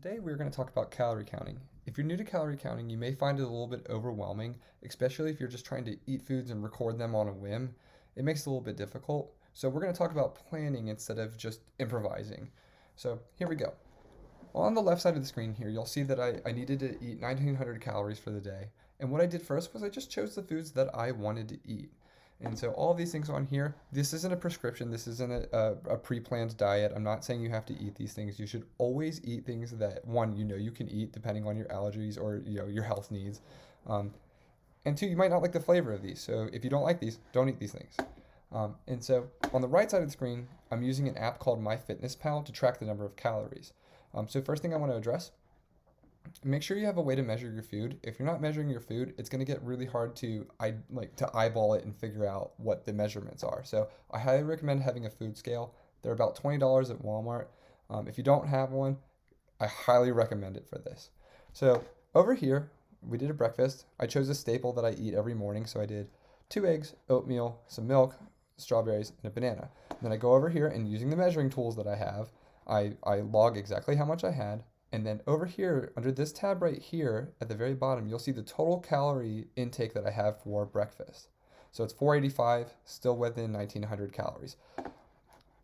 Today we're going to talk about calorie counting. If you're new to calorie counting, you may find it a little bit overwhelming, especially if you're just trying to eat foods and record them on a whim. It makes it a little bit difficult. So we're going to talk about planning instead of just improvising. So here we go. On the left side of the screen here, you'll see that I needed to eat 1900 calories for the day. And what I did first was I just chose the foods that I wanted to eat. And so all of these things on here, this isn't a prescription. This isn't a pre-planned diet. I'm not saying you have to eat these things. You should always eat things that, one, you can eat depending on your allergies or your health needs. Um, and two, you might not like the flavor of these. So if you don't like these, don't eat these things. And so on the right side of the screen, I'm using an app called MyFitnessPal to track the number of calories. So first thing I want to address, make sure you have a way to measure your food. If you're not measuring your food, it's going to get really hard to eyeball it and figure out what the measurements are. So I highly recommend having a food scale. They're about $20 at Walmart. If you don't have one, I highly recommend it for this. So over here, we did a breakfast. I chose a staple that I eat every morning. So I did 2 eggs, oatmeal, some milk, strawberries, and a banana. And then I go over here and using the measuring tools that I have, I log exactly how much I had. And then over here, under this tab right here, at the very bottom, you'll see the total calorie intake that I have for breakfast. So it's 485, still within 1900 calories.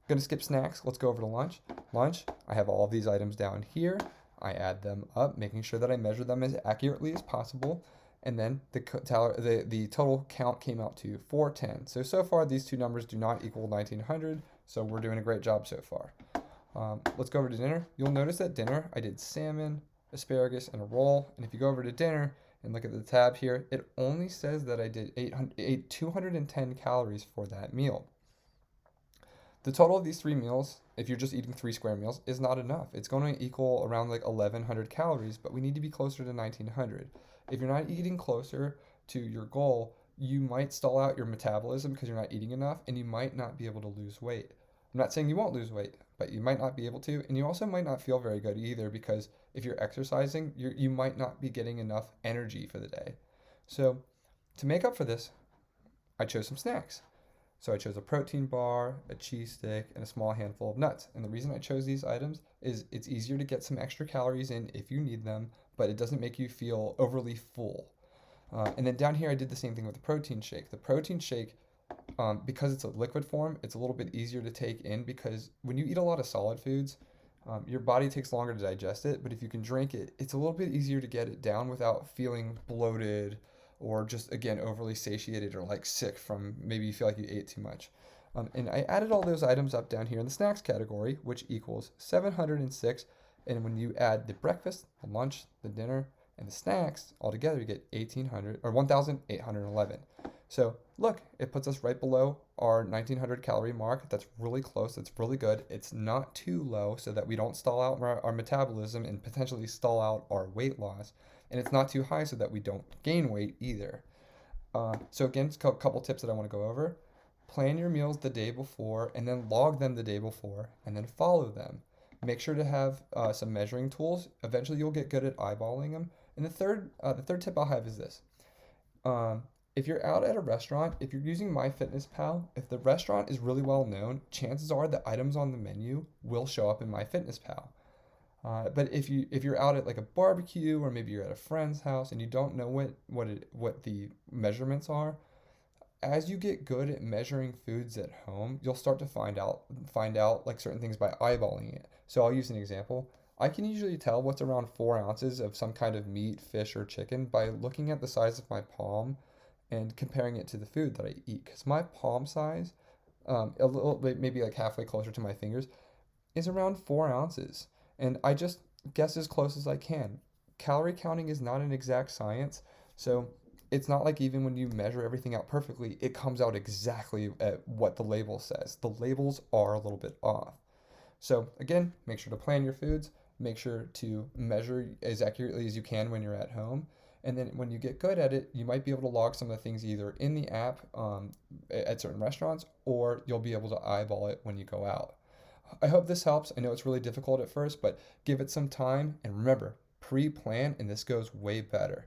Gonna skip snacks, let's go over to lunch. Lunch, I have all of these items down here. I add them up, making sure that I measure them as accurately as possible. And then the total count came out to 410. So far, these two numbers do not equal 1900, so we're doing a great job so far. Let's go over to dinner. You'll notice that dinner, I did salmon, asparagus, and a roll. And if you go over to dinner and look at the tab here, it only says that I did 210 calories for that meal. The total of these 3 meals, if you're just eating 3 square meals, is not enough. It's going to equal around like 1100 calories, but we need to be closer to 1900. If you're not eating closer to your goal, you might stall out your metabolism because you're not eating enough, and you might not be able to lose weight. I'm not saying you won't lose weight, but you might not be able to, and you also might not feel very good either because if you're exercising, you might not be getting enough energy for the day. So to make up for this, I chose some snacks. So I chose a protein bar, a cheese stick, and a small handful of nuts. And the reason I chose these items is it's easier to get some extra calories in if you need them, but it doesn't make you feel overly full. And then down here, I did the same thing with the protein shake. The protein shake, because it's a liquid form, it's a little bit easier to take in because when you eat a lot of solid foods, your body takes longer to digest it. But if you can drink it, it's a little bit easier to get it down without feeling bloated or just, again, overly satiated or like sick from maybe you feel like you ate too much. And I added all those items up down here in the snacks category, which equals 706. And when you add the breakfast, the lunch, the dinner, and the snacks all together, you get 1800 or 1811. So look, it puts us right below our 1900 calorie mark. That's really close. That's really good. It's not too low so that we don't stall out our metabolism and potentially stall out our weight loss. And it's not too high so that we don't gain weight either. So again, a couple tips that I want to go over. Plan your meals the day before and then log them the day before and then follow them. Make sure to have some measuring tools. Eventually you'll get good at eyeballing them. And the third tip I'll have is this. If you're out at a restaurant, if you're using MyFitnessPal, if the restaurant is really well known, chances are the items on the menu will show up in MyFitnessPal. But if you're out at like a barbecue or maybe you're at a friend's house and you don't know what the measurements are, as you get good at measuring foods at home, you'll start to find out like certain things by eyeballing it. So I'll use an example. I can usually tell what's around 4 ounces of some kind of meat, fish, or chicken by looking at the size of my palm and comparing it to the food that I eat. Because my palm size, a little bit, maybe like halfway closer to my fingers, is around 4 ounces. And I just guess as close as I can. Calorie counting is not an exact science, so it's not like even when you measure everything out perfectly, it comes out exactly at what the label says. The labels are a little bit off. So again, make sure to plan your foods. Make sure to measure as accurately as you can when you're at home. And then when you get good at it, you might be able to log some of the things either in the app at certain restaurants, or you'll be able to eyeball it when you go out. I hope this helps. I know it's really difficult at first, but give it some time. And remember, pre-plan, and this goes way better.